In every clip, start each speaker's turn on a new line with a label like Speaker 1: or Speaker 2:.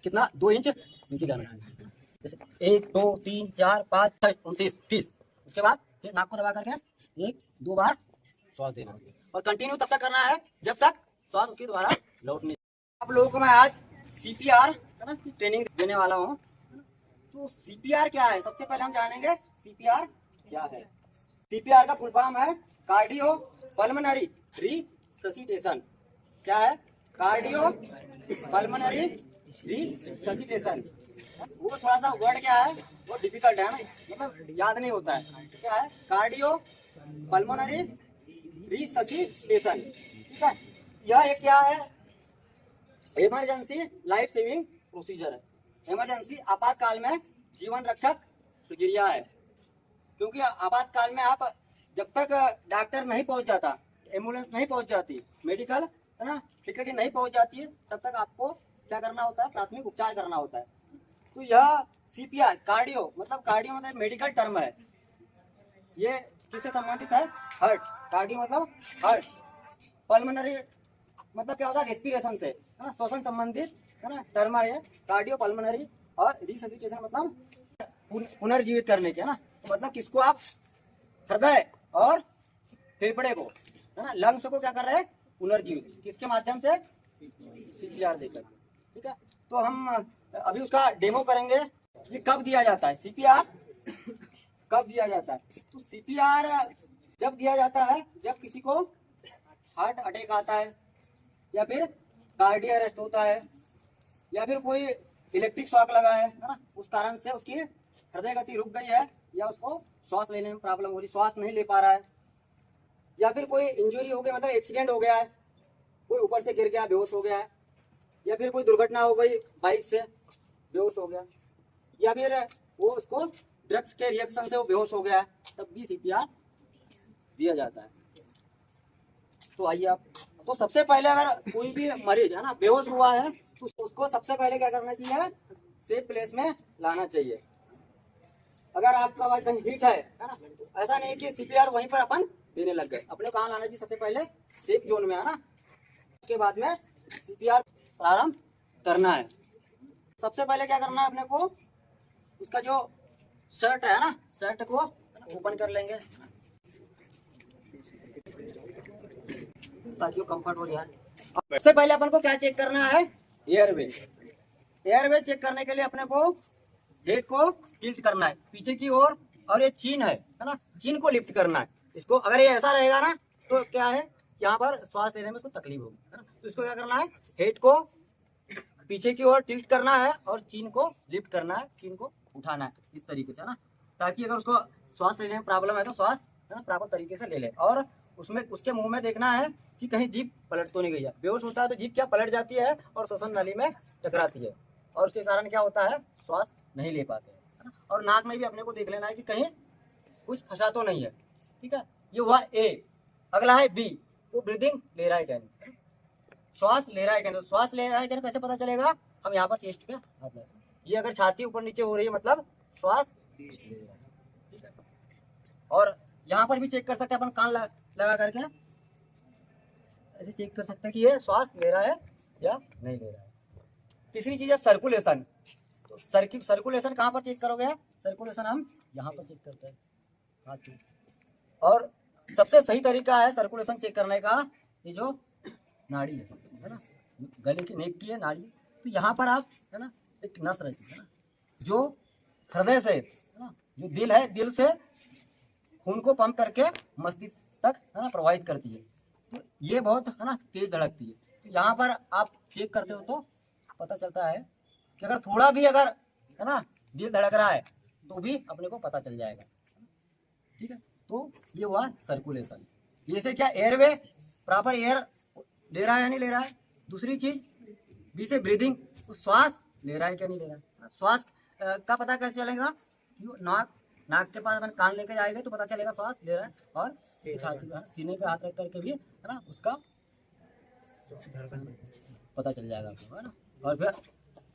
Speaker 1: कितना 2 इंच नीचे जाना चाहिए। जैसे 1 2 3 4 5 6 29 30। उसके बाद फिर नाक को दबा करके 1-2 बार श्वास देना और कंटिन्यू तब तक करना है जब तक श्वास उसके द्वारा लौट नहीं। आप लोगों को मैं आज CPR है ना ट्रेनिंग देने वाला हूँ। तो CPR क्या है, सबसे पहले हम जानेंगे CPR क्या है। CPR का फुल फॉर्म है कार्डियो पल्मोनरी रिससिटेशन। क्या है? Cardio pulmonary resuscitation. वो थोड़ा सा वर्ड क्या है, वो डिफिकल्ट है ना, मतलब याद नहीं होता है। क्या है? Cardio pulmonary resuscitation. ठीक है, यह एक क्या है, इमरजेंसी लाइफ सेविंग प्रोसीजर है। इमरजेंसी आपातकाल में जीवन रक्षक प्रक्रिया है। क्योंकि आपातकाल में आप जब तक डॉक्टर नहीं पहुंच जाता, एम्बुलेंस नहीं पहुंच जाती, मेडिकल है ना टिकट नहीं पहुंच जाती है, तब तक आपको क्या करना होता है, प्राथमिक उपचार करना होता है। तो यह CPR कार्डियो मतलब मेडिकल टर्म है। ये किससे संबंधित है? हार्ट। कार्डियो मतलब हार्ट। पल्मोनरी मतलब क्या होता है? रेस्पिरेशन से, है ना, श्वसन संबंधित है ना टर्म है ये कार्डियो पल्मोनरी। और रिससिटेशन मतलब पुनर्जीवित करने के, है ना। तो मतलब किसको आप हृदय और फेफड़े को, है ना, लंग्स को क्या कर रहे हैं? पुनर्जीवित। किसके माध्यम से? CPR देकर। ठीक है, तो हम अभी उसका डेमो करेंगे। ये कब दिया जाता है CPR? कब दिया जाता है? तो CPR जब दिया जाता है जब किसी को हार्ट अटैक आता है, या फिर कार्डियक अरेस्ट होता है, या फिर कोई इलेक्ट्रिक शॉक लगा है ना, उस कारण से उसकी हृदय गति रुक गई है, या उसको श्वास लेने में प्रॉब्लम हो रही, श्वास नहीं ले पा रहा है, या फिर कोई इंजरी हो गई, मतलब एक्सीडेंट हो गया है, कोई ऊपर से गिर गया बेहोश हो गया है, या फिर कोई दुर्घटना हो गई बाइक से बेहोश हो गया, या फिर वो उसको ड्रग्स के रिएक्शन से वो बेहोश हो गया है, तब भी CPR दिया जाता है। तो आइए आप, तो सबसे पहले अगर कोई भी मरीज है ना बेहोश हुआ है तो उसको सबसे पहले क्या करना चाहिए? सेफ प्लेस में लाना चाहिए। अगर आपका आवाज कहीं हिट है ना, ऐसा नहीं कि CPR वहीं पर अपन देने लग गए, अपने कहाँ लाना चाहिए? सबसे पहले सेफ जोन में, है ना। उसके बाद में CPR प्रारंभ करना है। सबसे पहले क्या करना है अपने को? उसका जो शर्ट है ना, शर्ट को ओपन कर लेंगे ताकि कंफर्ट हो जाए। सबसे पहले अपन को क्या चेक करना है? एयरवे। एयरवे चेक करने के लिए अपने को हेड को टिल्ट करना है पीछे की ओर, और ये चीन है ना, चीन को लिफ्ट करना है। इसको अगर ये ऐसा रहेगा ना तो क्या है, यहाँ पर श्वास लेने में उसको तकलीफ होगी, है ना। तो इसको क्या करना है? हेड को पीछे की ओर टिल्ट करना है और चीन को लिफ्ट करना है, चीन को उठाना है इस तरीके से, है ना, ताकि अगर उसको श्वास लेने में प्रॉब्लम है तो श्वास, है ना, प्रॉपर तरीके से ले ले। और उसमें उसके मुंह में देखना है कि कहीं जीभ पलट तो नहीं गई है। बेहोश होता है तो जीभ क्या पलट जाती है और श्वसन नली में टकराती है, और उसके कारण क्या होता है? श्वास नहीं ले पाते हैं, है ना। और नाक में भी अपने को देख लेना है कि कहीं कुछ फंसा तो नहीं है। ठीक है, ये हुआ A। अगला है B, वो ब्रीदिंग ले रहा है क्या नहीं, श्वास ले रहा है क्या नहीं। श्वास ले रहा है क्या नहीं कैसे पता चलेगा? हम यहाँ पर चेस्ट पे हाथ लगाएंगे, ये अगर छाती ऊपर नीचे हो रही है मतलब श्वास ले रहा है। ठीक है, और यहाँ पर भी चेक कर सकते हैं अपन, कान लगा करके ऐसे चेक कर सकते हैं कि ये श्वास ले रहा है या नहीं ले रहा है। तीसरी चीज है सर्कुलेशन। तो सर्कुलेशन कहाँ पर चेक करोगे? सर्कुलेशन हम यहाँ पर चेक करते हैं, हाथ की। और सबसे सही तरीका है सर्कुलेशन चेक करने का, ये जो नाड़ी है ना, गले की नेक की है नाड़ी, तो यहाँ पर आप, है ना, एक नस रहती है ना जो हृदय से, है ना, जो दिल है, दिल से खून को पंप करके मस्तिष्क तक, है ना, प्रवाहित करती है। तो ये बहुत, है ना, तेज धड़कती है। तो यहाँ पर आप चेक करते हो तो पता चलता है कि अगर थोड़ा भी अगर, है ना, दिल धड़क रहा है तो भी अपने को पता चल जाएगा। ठीक है, तो ये हुआ सर्कुलेशन। जैसे क्या एयरवे प्रॉपर एयर ले रहा है या नहीं ले रहा है। दूसरी चीज बी से ब्रीदिंग, तो श्वास ले रहा है क्या नहीं ले रहा है। श्वास का पता कैसे चलेगा? नाक के पास अपन कान लेके जाएंगे तो पता चलेगा श्वास ले रहा है, और छाती पे सीने पे हाथ रख करके भी, है ना, उसका पता चल जाएगा आपको, है ना। और फिर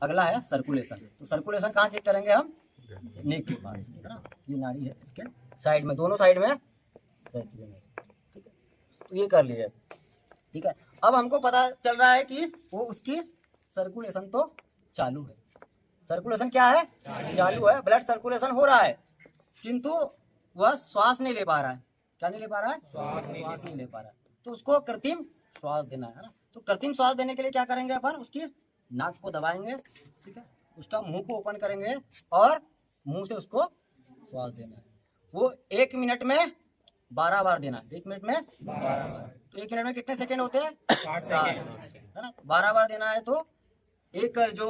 Speaker 1: अगला है सर्कुलेशन। तो सर्कुलेशन कहाँ चेक करेंगे हम? नेक के पास, है ना, ये नाड़ी है इसके साइड में, दोनों साइड में रहती है। ठीक है, तो ये कर लिए। ठीक है, अब हमको पता चल रहा है कि वो उसकी सर्कुलेशन तो चालू है, सर्कुलेशन क्या है, चालू है, ब्लड सर्कुलेशन हो रहा है, किंतु वह श्वास नहीं ले पा रहा है। क्या नहीं ले पा रहा है, श्वास नहीं ले पा रहा है, तो उसको कृत्रिम श्वास देना है ना। तो कृत्रिम श्वास देने के लिए क्या करेंगे अपन, उसकी नाक को दबाएंगे, ठीक है, उसका मुंह को ओपन करेंगे और मुंह से उसको श्वास देना है। वो 1 मिनट में 12 बार देना है, 1 मिनट में 12 बार। तो 1 मिनट में कितने सेकंड होते हैं, 60 है ना। 12 बार देना है तो एक जो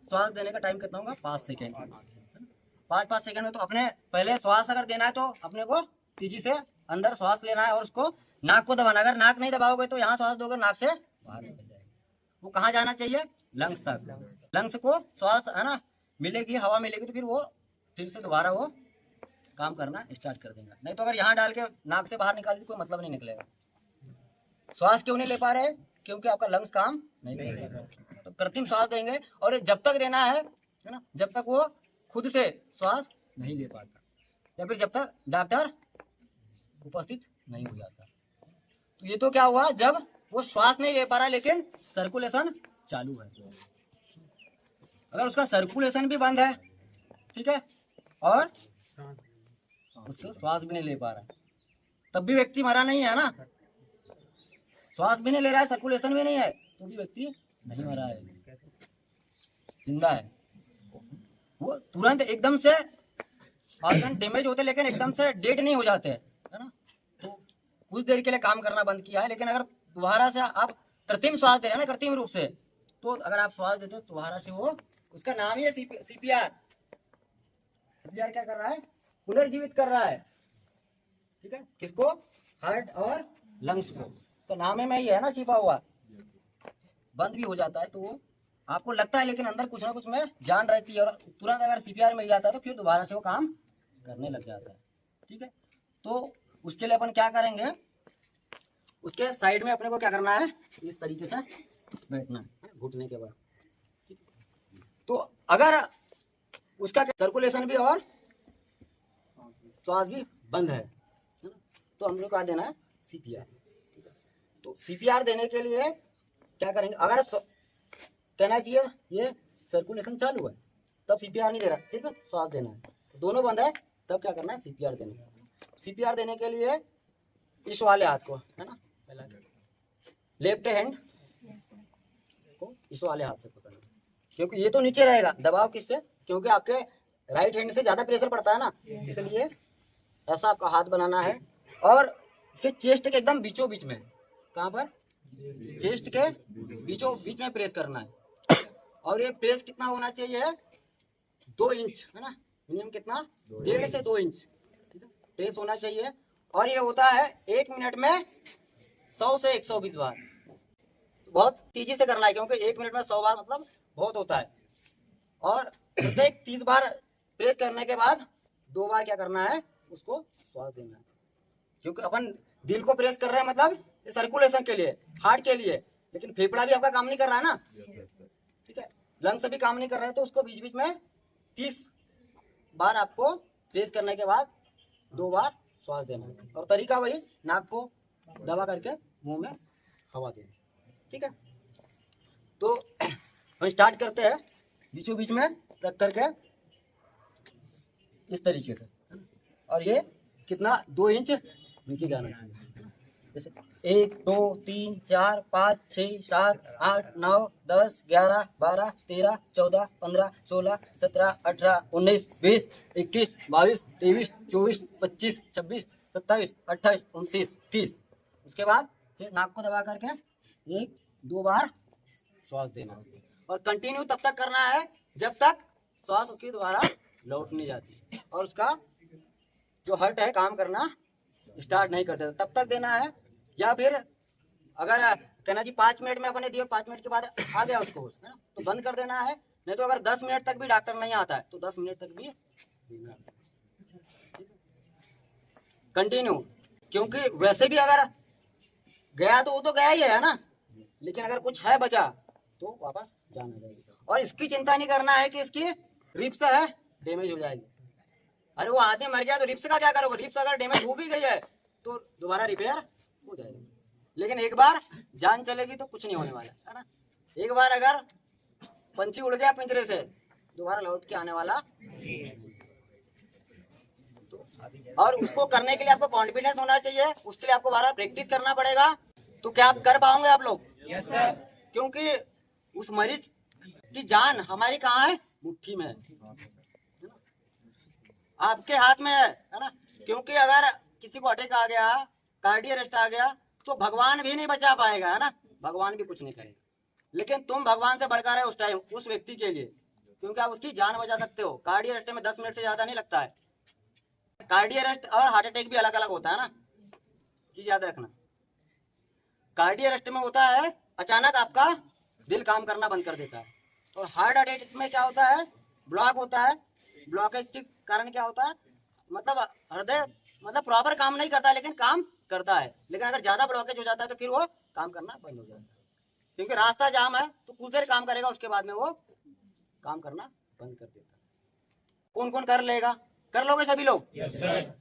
Speaker 1: श्वास देने का टाइम कितना होगा, 5 सेकेंड। 5 सेकंड में तो अपने पहले श्वास अगर देना है तो अपने को तेजी से अंदर श्वास लेना है और उसको नाक को दबाना। अगर नाक नहीं दबाओगे तो यहाँ श्वास दोगे, नाक से बाहर निकल जाएगा। वो कहाँ जाना चाहिए, लंग्स तक। लंग्स को श्वास है ना मिलेगी, हवा मिलेगी तो फिर वो फिर से दोबारा वो काम करना स्टार्ट कर देगा। नहीं तो अगर यहाँ डाल के नाक से बाहर निकाल दी कोई मतलब नहीं निकलेगा। श्वास क्यों नहीं ले पा रहे, क्योंकि आपका लंग्स काम नहीं कर रहा। तो कृत्रिम श्वास देंगे और ये जब तक देना है ना, जब तक वो खुद से श्वास नहीं ले पाता या फिर जब तक डॉक्टर उपस्थित नहीं हो जाता। तो ये तो क्या हुआ, जब वो श्वास नहीं ले पा रहा लेकिन सर्कुलेशन चालू है। अगर उसका सर्कुलेशन भी बंद है, ठीक है, और उसको श्वास भी नहीं ले पा रहा है, तब भी व्यक्ति मरा नहीं है ना। श्वास भी नहीं ले रहा है, सर्कुलेशन भी नहीं है, तो भी व्यक्ति नहीं मरा है, जिंदा है। वो तुरंत एकदम से ऑर्गन डैमेज होते लेकिन एकदम से डेड नहीं हो जाते, है ना। तो कुछ देर के लिए काम करना बंद किया है, लेकिन अगर दोबारा से आप कृत्रिम श्वास दे रहे हैं ना, कृत्रिम रूप से, तो अगर आप श्वास देते हो दोबारा से वो, उसका नाम ही है सीपीआर। सीपीआर क्या कर रहा है, पुनर्जीवित कर रहा है, ठीक है, किसको, हार्ट और लंग्स को। तो नाम में ही है ना छिपा हुआ। बंद भी हो जाता है तो वो आपको लगता है लेकिन अंदर कुछ ना कुछ में जान रहती है, और तुरंत अगर सीपीआर मिल जाता है तो फिर दोबारा से वो काम करने लग जाता है, ठीक है। तो उसके लिए अपन क्या करेंगे, उसके साइड में अपने को क्या करना है, इस तरीके से बैठना है घुटने के बाद। तो अगर उसका सर्कुलेशन भी और श्वास भी बंद है ना, तो हम लोग क्या देना है, सीपीआर। तो सीपीआर देने के लिए क्या करेंगे, अगर कहना चाहिए ये सर्कुलेशन चालू है तब सीपीआर नहीं दे रहा, सिर्फ श्वास देना है। तो दोनों बंद है तब क्या करना है, सीपीआर देना है। सीपीआर देने के लिए इस वाले हाथ को, है ना, लेफ्ट हैंड को इस वाले हाथ से पकड़ना, क्योंकि ये तो नीचे रहेगा। दबाव किससे, क्योंकि आपके राइट हैंड से ज्यादा प्रेशर पड़ता है ना, इसलिए ऐसा आपका हाथ बनाना है और इसके चेस्ट के एकदम बीचों बीच में, कहाँ पर, चेस्ट के बीचों बीच में प्रेस करना है। और ये प्रेस कितना होना चाहिए, 2 इंच, है ना, मिनिमम कितना, 1.5 से 2 इंच प्रेस होना चाहिए। और ये होता है 1 मिनट में 100 से 120 बार। बहुत तेजी से करना है क्योंकि 1 मिनट में 100 बार मतलब बहुत होता है। और प्रत्येक 30 बार प्रेस करने के बाद 2 बार क्या करना है, उसको श्वास देना है। क्योंकि अपन दिल को प्रेस कर रहे हैं मतलब सर्कुलेशन के लिए, हार्ट के लिए, लेकिन फेफड़ा भी आपका काम नहीं कर रहा है ना, ठीक है, लंग्स भी काम नहीं कर रहे हैं। तो उसको बीच बीच में 30 बार आपको प्रेस करने के बाद 2 बार श्वास देना है। और तरीका वही, नाक को दबा करके मुंह में हवा देना, ठीक है। तो हम स्टार्ट करते हैं, बीचों बीच में रख करके इस तरीके से, और ये कितना, 2 इंच नीचे जाना चाहिए। जैसे 1 2 3 4 5 6 7 8 9 10 11 12 13 14 15 16 17 18 19 20 21 22 23 24 25 26 27 28 29 30। उसके बाद फिर नाक को दबा करके 1 2 बार श्वास देना, और कंटिन्यू तब तक करना है जब तक श्वास उसकी दोबारा लौट नहीं जाती और उसका जो हार्ट है काम करना स्टार्ट नहीं करते, तब तक देना है। या फिर अगर कहना जी 5 मिनट में अपने दिए, 5 मिनट के बाद आ गया उसको, है ना, तो बंद कर देना है। नहीं तो अगर 10 मिनट तक भी डॉक्टर नहीं आता है तो 10 मिनट तक भी कंटिन्यू, क्योंकि वैसे भी अगर गया तो वो तो गया ही है ना, लेकिन अगर कुछ है बचा तो वापस जाना जाएगी। और इसकी चिंता नहीं करना है कि इसकी रिप्स है डैमेज हो जाएगी। अरे वो आदमी मर गया तो रिप्स का क्या करोगे, रिप्स अगर डैमेज हो भी गई है तो दोबारा रिपेयर हो जाएगी। लेकिन एक बार जान चलेगी तो कुछ नहीं होने वाला है ना। एक बार अगर पंछी उड़ गया पिंजरे से, दोबारा लौट के आने वाला। और उसको करने के लिए आपको कॉन्फिडेंस होना चाहिए, उसके लिए आपको बारह प्रैक्टिस करना पड़ेगा। तो क्या आप कर पाओगे आप लोग?
Speaker 2: Yes sir.
Speaker 1: क्योंकि उस मरीज की जान हमारी कहाँ है? मुट्ठी में है, आपके हाथ में है ना। क्योंकि अगर किसी को अटैक आ गया, कार्डियक अरेस्ट आ गया, तो भगवान भी नहीं बचा पाएगा, है ना, भगवान भी कुछ नहीं करेगा। लेकिन तुम भगवान से बढ़कर है उस टाइम उस व्यक्ति के लिए, क्योंकि आप उसकी जान बचा सकते हो। कार्डियक अरेस्ट में 10 मिनट से ज्यादा नहीं लगता है। कार्डियक अरेस्ट और हार्ट अटैक भी अलग अलग होता है ना, चीज याद रखना। कार्डियक अरेस्ट में होता है अचानक आपका दिल काम करना बंद कर देता है, और हार्ट अटैक में क्या होता है? ब्लॉक होता है। ब्लॉकेज के कारण क्या होता है? मतलब हृदय मतलब प्रॉपर काम नहीं करता, लेकिन काम करता है। लेकिन अगर ज्यादा ब्लॉकेज हो जाता है तो फिर वो काम करना बंद हो जाता है, क्योंकि रास्ता जाम है तो कुछ देर काम करेगा, उसके बाद में वो काम करना बंद कर देता है। कौन कौन कर लेगा? कर लोगे सभी लोग?
Speaker 2: Yes sir.